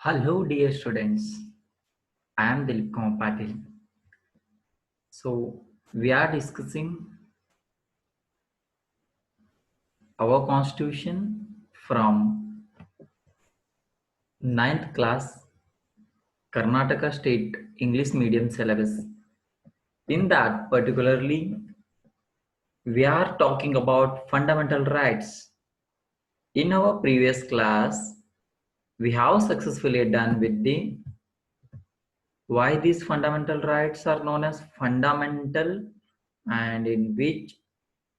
Hello, dear students. I am Dilip Kumar Patil. So, we are discussing our constitution from ninth class Karnataka State English Medium syllabus. In that, particularly, we are talking about fundamental rights. In our previous class, we have successfully done with the why these fundamental rights are known as fundamental and in which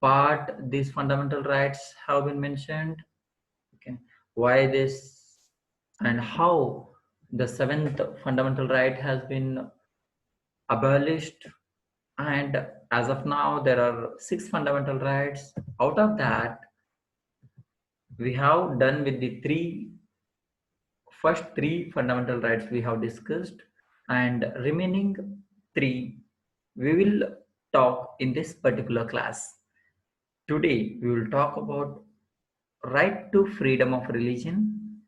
part these fundamental rights have been mentioned, okay, why this and how the seventh fundamental right has been abolished, and as of now there are six fundamental rights. Out of that, we have done with the first three fundamental rights we have discussed, and remaining three we will talk in this particular class. Today we will talk about right to freedom of religion,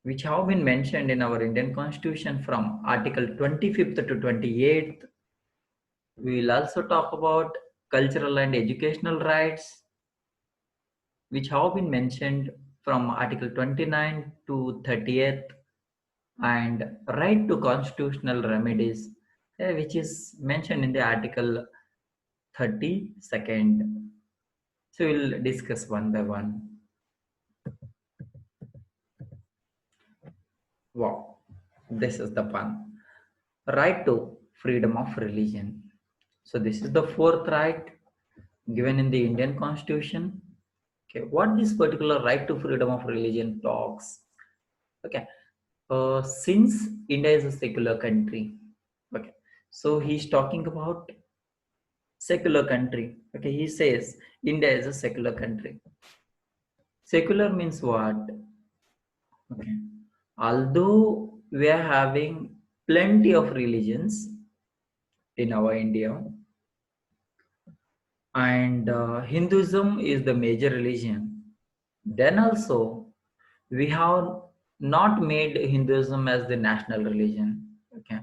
which have been mentioned in our Indian Constitution from Article 25th to 28th. We will also talk about cultural and educational rights, which have been mentioned from Article 29 to 30th, and right to constitutional remedies, which is mentioned in the Article 32nd. So we'll discuss one by one. Wow, this is the fun. Right to freedom of religion. So this is the fourth right given in the Indian Constitution. Okay, what this particular right to freedom of religion talks. Okay, since India is a secular country. Okay, so he's talking about secular country. Okay, he says India is a secular country. Secular means what? Okay, although we are having plenty of religions in our India, and Hinduism is the major religion. Then also, we have not made Hinduism as the national religion. Okay,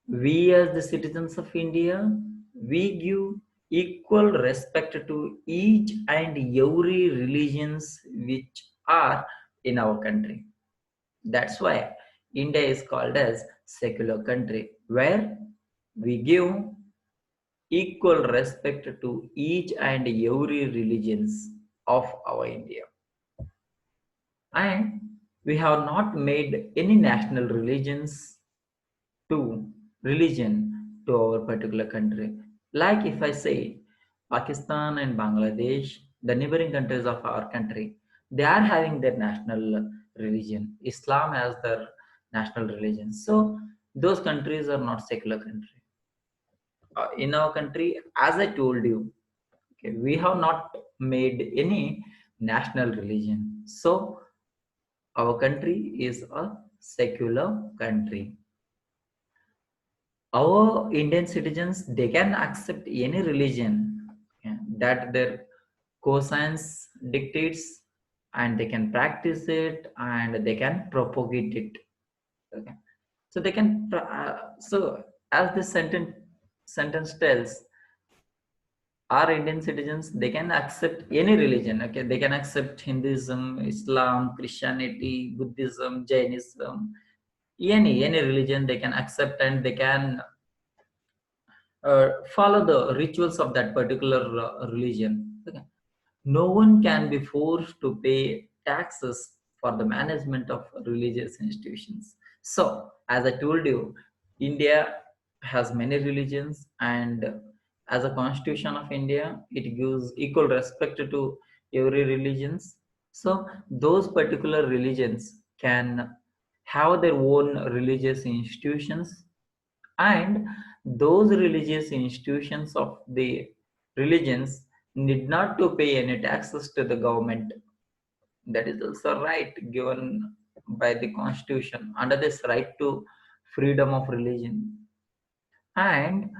we as the citizens of India, we give equal respect to each and every religions which are in our country. That's why India is called as secular country, where we give equal respect to each and every religions of our India. And we have not made any national to religion to our particular country. Like if I say Pakistan and Bangladesh, the neighboring countries of our country, they are having their national religion, Islam as their national religion. So those countries are not secular country. In our country, as I told you, okay, we have not made any national religion. So our country is a secular country. Our Indian citizens, they can accept any religion, yeah, that their conscience dictates, and they can practice it and they can propagate it. Okay. So they can. So as this sentence tells, our Indian citizens, they can accept any religion. Okay, they can accept Hinduism, Islam, Christianity, Buddhism, Jainism, any religion they can accept, and they can follow the rituals of that particular religion. Okay. No one can be forced to pay taxes for the management of religious institutions. So, as I told you, India has many religions, and as a constitution of India, it gives equal respect to every religions. So, those particular religions can have their own religious institutions, and those religious institutions of the religions need not to pay any taxes to the government. That is also right given by the constitution under this right to freedom of religion. And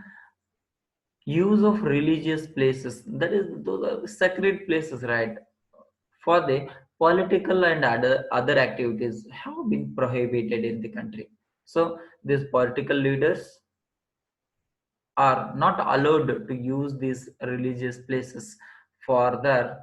use of religious places, that is those are sacred places, right, for the political and other activities have been prohibited in the country. So these political leaders are not allowed to use these religious places for their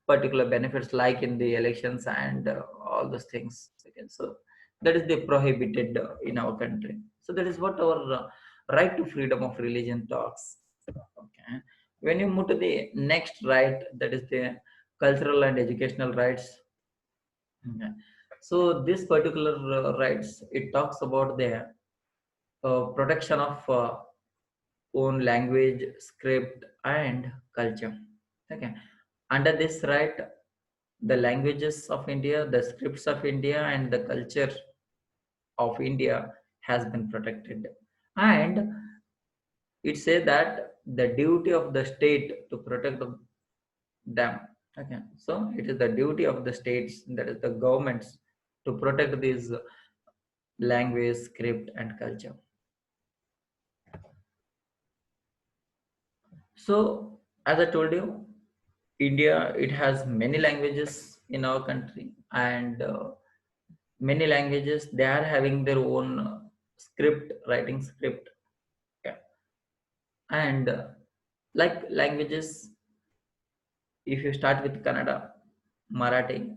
particular benefits, like in the elections and all those things. Okay, so that is the prohibited in our country. So that is what our right to freedom of religion talks. Okay, when you move to the next right, that is the cultural and educational rights. Okay. So this particular rights, it talks about the protection of own language, script, and culture. Okay. Under this right, the languages of India, the scripts of India, and the culture of India has been protected. And it says that the duty of the state to protect them. Okay. So it is the duty of the states, that is the governments, to protect these language, script, and culture. So, as I told you, India, it has many languages in our country, and many languages they are having their own script, writing script. Yeah. And like languages, if you start with Kannada, Marathi,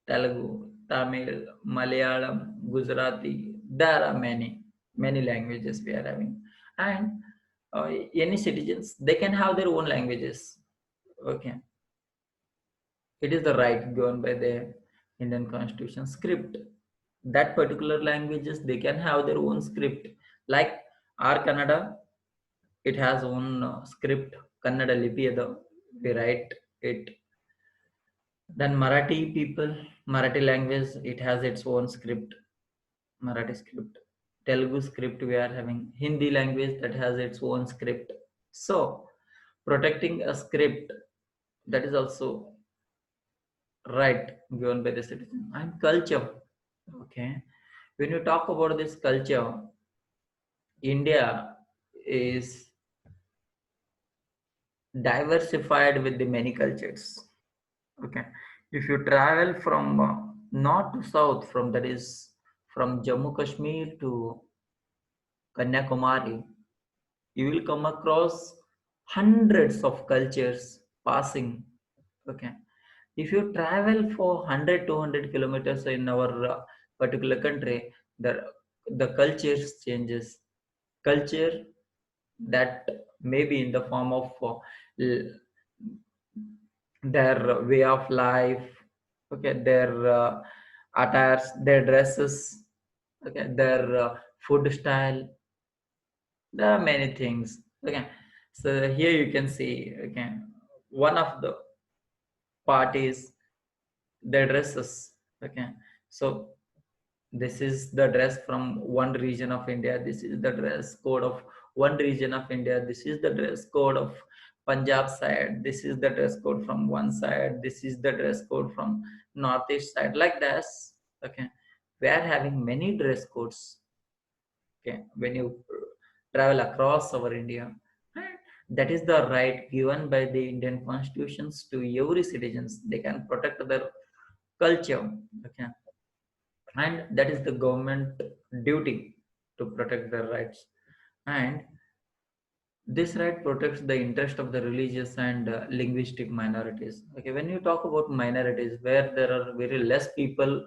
Telugu, Tamil, Malayalam, Gujarati, there are many languages we are having. And uh, any citizens, they can have their own languages. Okay, it is the right given by the Indian Constitution. Script, that particular languages, they can have their own script. Like our Kannada, it has own script. Kannada Lipi, we write it. Then Marathi people, Marathi language, it has its own script. Marathi script. Telugu script we are having. Hindi language that has its own script. So protecting a script, that is also right given by the citizen. And culture. Okay. When you talk about this culture, India is diversified with the many cultures. Okay. If you travel from north to south, from that is from Jammu Kashmir to Kanyakumari, you will come across hundreds of cultures passing. Okay. If you travel for 100 200 kilometers in our particular country, the cultures changes. Culture that may be in the form of l- their way of life, okay, their attires, their dresses, okay, their food style. There are many things. Okay, so here you can see, okay, one of the parties, their dresses. Okay, so this is the dress from one region of India, this is the dress code of one region of India, this is the dress code of Punjab side, this is the dress code from one side, this is the dress code from northeast side, like this. Okay, we are having many dress codes. Okay, when you travel across our India, that is the right given by the Indian constitutions to every citizens. They can protect their culture. Okay, and that is the government duty to protect their rights. And this right protects the interest of the religious and linguistic minorities. Okay, when you talk about minorities where there are very less people,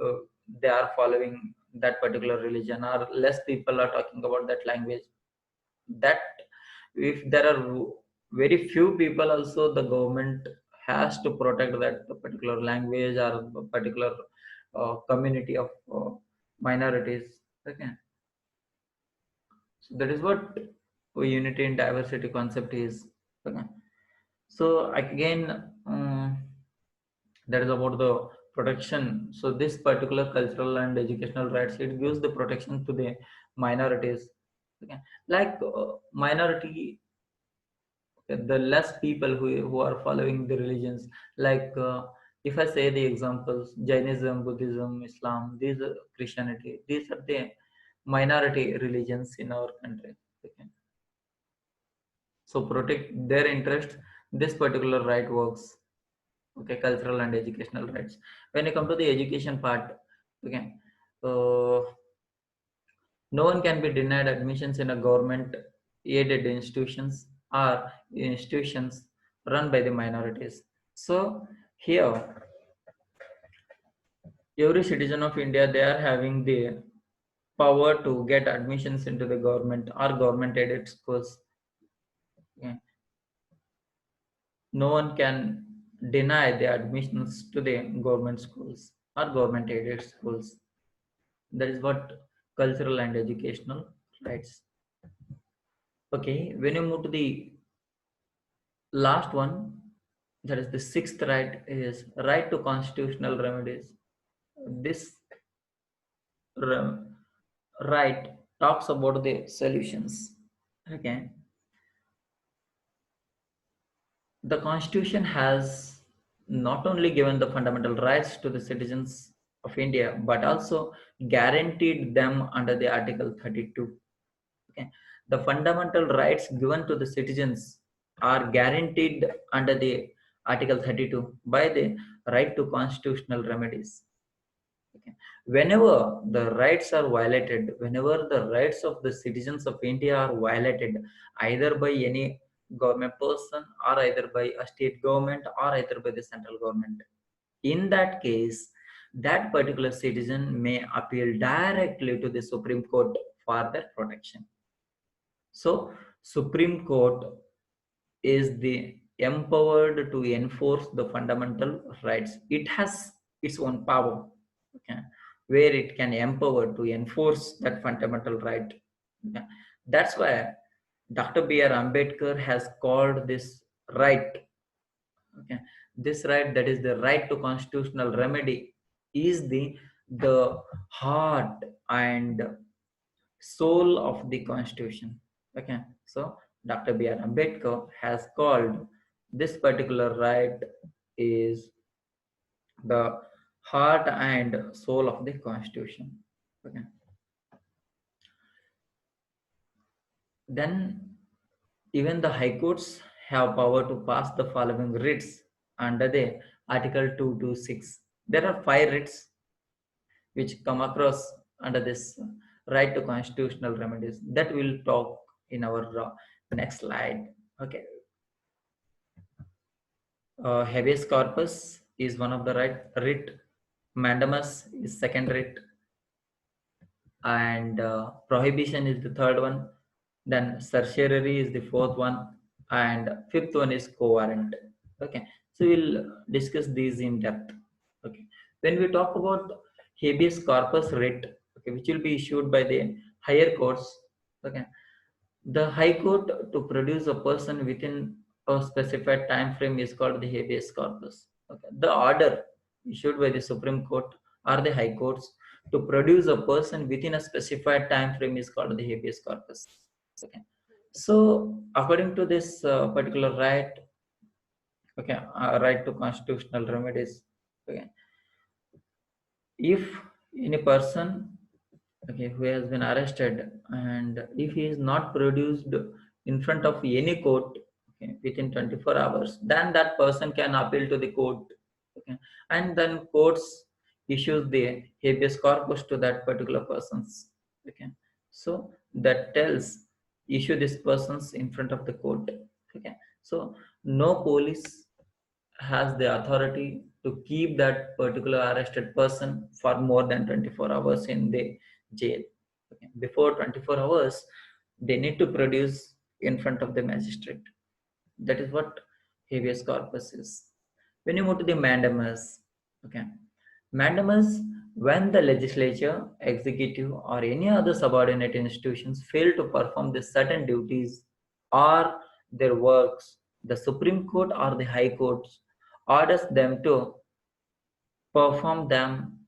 uh, they are following that particular religion, or less people are talking about that language, that if there are very few people also, the government has to protect that particular language or particular community of minorities. Okay, so that is what unity and diversity concept is. Okay, so again, that is about the protection. So this particular cultural and educational rights, it gives the protection to the minorities. Okay, like minority, the less people who are following the religions, like if I say the examples, Jainism, Buddhism, Islam, these are Christianity, these are the minority religions in our country. Okay, so protect their interest, this particular right works. Okay, cultural and educational rights. When you come to the education part, okay, uh, no one can be denied admissions in a government aided institutions or institutions run by the minorities. So here, every citizen of India, they are having the power to get admissions into the government or government aided schools. Yeah. No one can deny the admissions to the government schools or government aided schools. That is what cultural and educational rights. Okay, when you move to the last one, that is the sixth right, is right to constitutional remedies. This re- right talks about the solutions. Okay, the Constitution has not only given the fundamental rights to the citizens of India, but also guaranteed them under the Article 32. Okay. The fundamental rights given to the citizens are guaranteed under the Article 32 by the right to constitutional remedies. Okay. Whenever the rights are violated, whenever the rights of the citizens of India are violated, either by any government person or either by a state government or either by the central government, in that case, that particular citizen may appeal directly to the Supreme Court for their protection. So, Supreme Court is the empowered to enforce the fundamental rights. It has its own power, okay, where it can empower to enforce that fundamental right. Okay. That's why Dr. B.R. Ambedkar has called this right. Okay, this right, that is the right to constitutional remedy, is the heart and soul of the constitution. Okay, so Dr. B.R. Ambedkar has called this particular right is the heart and soul of the constitution. Okay, then even the high courts have power to pass the following writs under the Article 226. There are five writs which come across under this right to constitutional remedies that we'll talk in our next slide. Okay, habeas corpus is one of the right writ, mandamus is second writ, and prohibition is the third one, then certiorari is the fourth one, and fifth one is quo warrant. Okay, so we'll discuss these in depth. Okay, when we talk about habeas corpus writ, okay, which will be issued by the higher courts. Okay, the high court to produce a person within a specified time frame is called the habeas corpus. Okay, the order issued by the Supreme Court or the high courts to produce a person within a specified time frame is called the habeas corpus. Okay, so according to this particular right, okay, right to constitutional remedies. Okay, if any person, okay, who has been arrested, and if he is not produced in front of any court, okay, within 24 hours, then that person can appeal to the court. Okay, and then courts issues the habeas corpus to that particular persons. Okay, so that tells issue this persons in front of the court. Okay, so no police has the authority to keep that particular arrested person for more than 24 hours in the jail. Okay. Before 24 hours, they need to produce in front of the magistrate. That is what habeas corpus is. When you move to the mandamus, okay, mandamus, when the legislature, executive, or any other subordinate institutions fail to perform the certain duties or their works, the Supreme Court or the High Courts orders them to perform them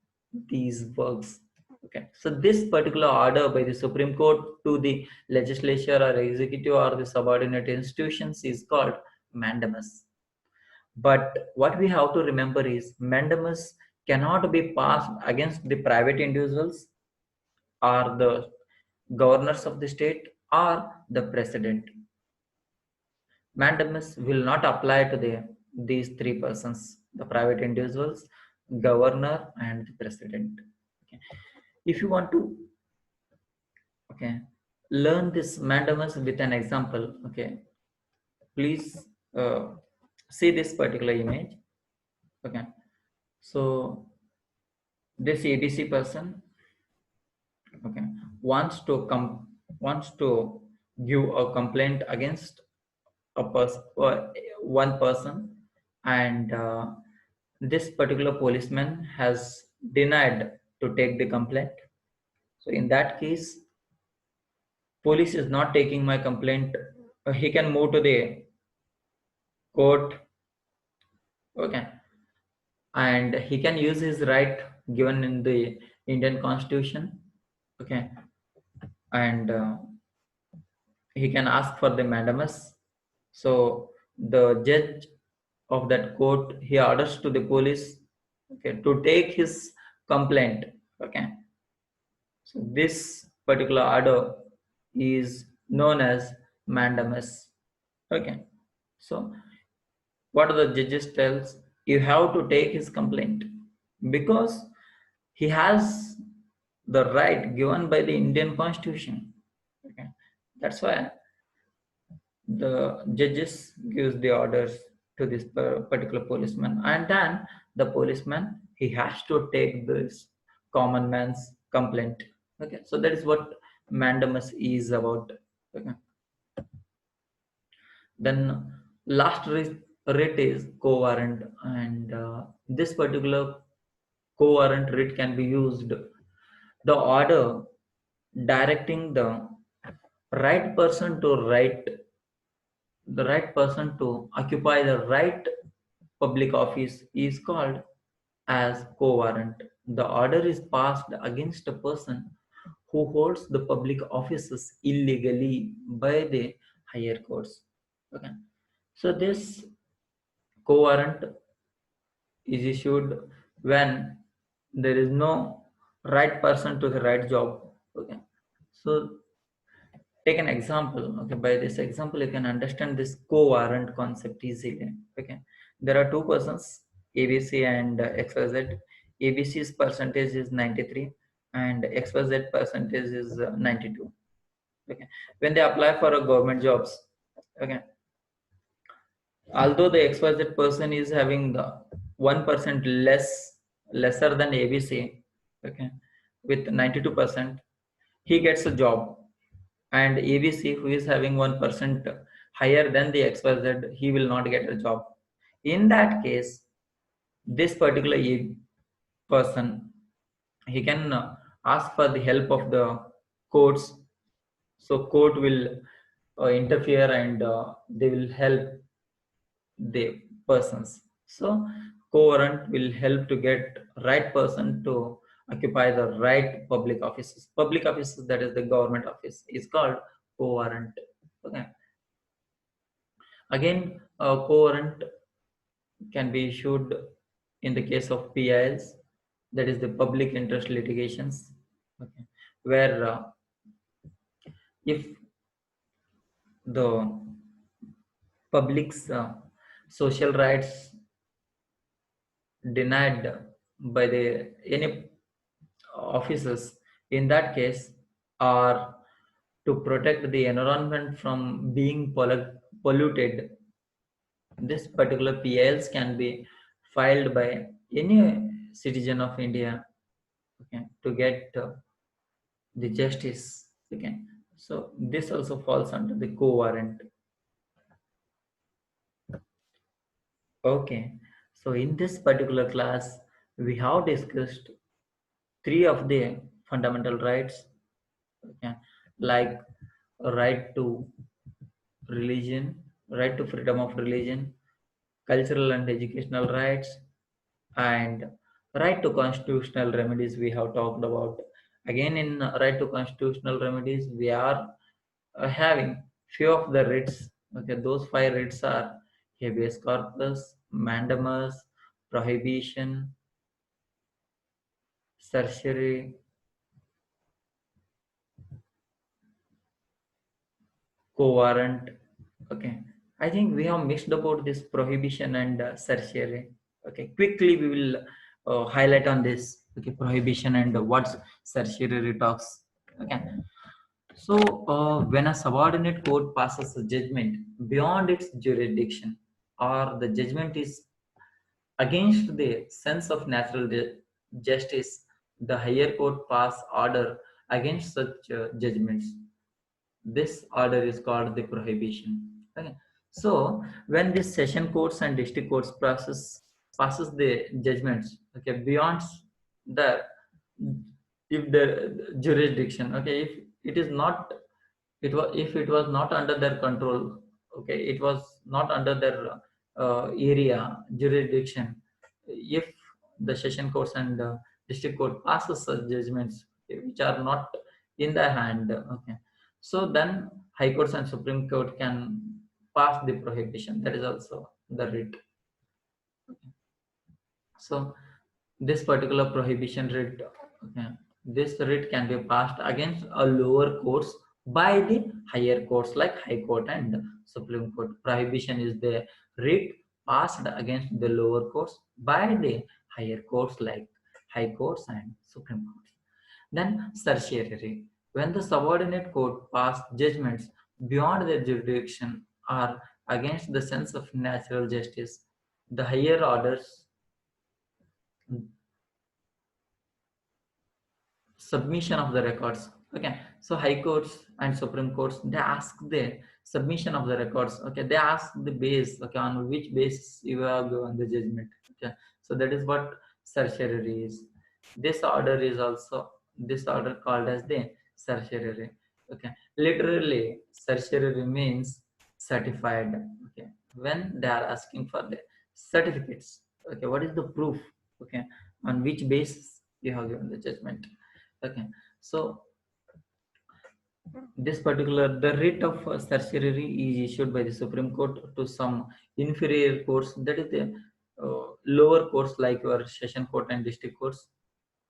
these works. Okay, so this particular order by the Supreme Court to the legislature or executive or the subordinate institutions is called mandamus. But what we have to remember is mandamus cannot be passed against the private individuals or the governors of the state or the president. Mandamus will not apply to these three persons. the private individuals, governor, and the president. Okay. If you want to, okay, learn this mandamus with an example, okay, please uh, see this particular image. Okay, so this ABC person, okay, wants to give a complaint against a person, one person, and this particular policeman has denied to take the complaint. So in that case, police is not taking my complaint. He can move to the court, okay, and he can use his right given in the Indian Constitution, okay, and he can ask for the mandamus. So the judge of that court, he orders to the police, okay, to take his complaint, okay. So this particular order is known as mandamus, okay. So what are the judges tells? You have to take his complaint because he has the right given by the Indian Constitution, okay. That's why the judges gives the orders to this particular policeman, and then the policeman, he has to take this common man's complaint, okay. So that is what mandamus is about, okay. Then last writ is co-warrant, and this particular co-warrant writ can be used, the order directing right the right person to occupy the right public office is called as co-warrant. The order is passed against a person who holds the public offices illegally by the higher courts. Okay. So this co-warrant is issued when there is no right person to the right job. Okay. So take an example, okay. By this example you can understand this co-warrant concept easily, okay. There are two persons, ABC and XYZ. ABC's percentage is 93 and XYZ percentage is 92, okay. When they apply for a government jobs, okay, although the XYZ person is having 1% lesser than ABC, okay, with 92%, he gets a job, and ABC, who is having 1% higher than the XYZ, he will not get a job. In that case, this particular person, he can ask for the help of the courts. So court will interfere, and they will help the persons. So co-warrant will help to get right person to occupy the right public offices. Public offices, that is the government office, is called co-warrant. Okay. Again, a co-warrant can be issued in the case of PILs, that is the public interest litigations, okay, where if the public's social rights denied by the any officers, in that case, are to protect the environment from being polluted, this particular PILs can be filed by any citizen of India, okay, to get the justice, okay. So this also falls under the co-warrant. Okay, so in this particular class, we have discussed three of the fundamental rights, okay, like right to religion, right to freedom of religion, cultural and educational rights, and right to constitutional remedies we have talked about. Again, in right to constitutional remedies, we are having few of the writs. Okay, those five writs are habeas corpus, mandamus, prohibition, certiorari, co-warrant. Okay, I think we have missed about this prohibition and certiorari. Okay, quickly we will highlight on this. Okay, prohibition and what's certiorari talks. Okay, so when a subordinate court passes a judgment beyond its jurisdiction, or the judgment is against the sense of natural justice, the higher court pass order against such judgments. This order is called the prohibition. Okay. So when the session courts and district courts process passes the judgments, okay, beyond the, if the jurisdiction, okay, if it is not, it was, if it was not under their control, okay, it was not under their area jurisdiction, if the session courts and district court passes such judgments, okay, which are not in their hand, okay, so then high courts and supreme court can pass the prohibition. That is also the writ. So this particular prohibition writ, okay, this writ can be passed against a lower courts by the higher courts like high court and supreme court. Prohibition is the writ passed against the lower courts by the higher courts like high courts and supreme courts. Then certiorari, when the subordinate court pass judgments beyond their jurisdiction or against the sense of natural justice, the higher orders submission of the records. Okay, so high courts and supreme courts, they ask the submission of the records. Okay, they ask the base, okay, on which basis you have given the judgment. Okay, so that is what certiorari is. This order is also, this order called as the certiorari. Okay, literally certiorari means certified. Okay, when they are asking for the certificates, okay, what is the proof, okay, on which basis you have given the judgment. Okay, so this particular, the writ of certiorari is issued by the Supreme Court to some inferior courts, that is the lower courts like your session court and district courts,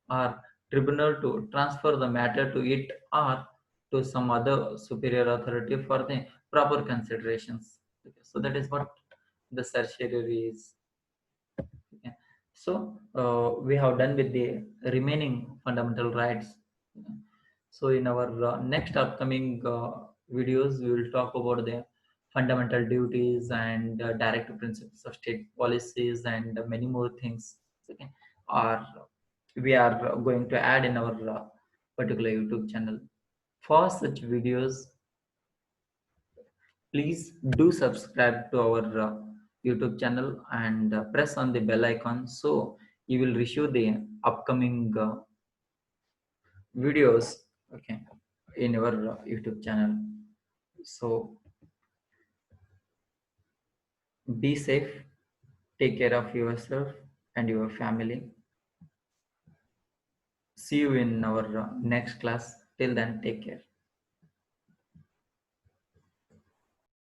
or tribunal to transfer the matter to it or to some other superior authority for the proper considerations. Okay, so that is what the certiorari is. Okay. So we have done with the remaining fundamental rights. Okay. So in our next upcoming videos, we will talk about the fundamental duties and direct principles of state policies and many more things. Okay. Or we are going to add in our particular YouTube channel. For such videos, please do subscribe to our YouTube channel and press on the bell icon so you will receive the upcoming videos, okay, in our YouTube channel. So be safe, take care of yourself and your family. See you in our next class. Till then, take care.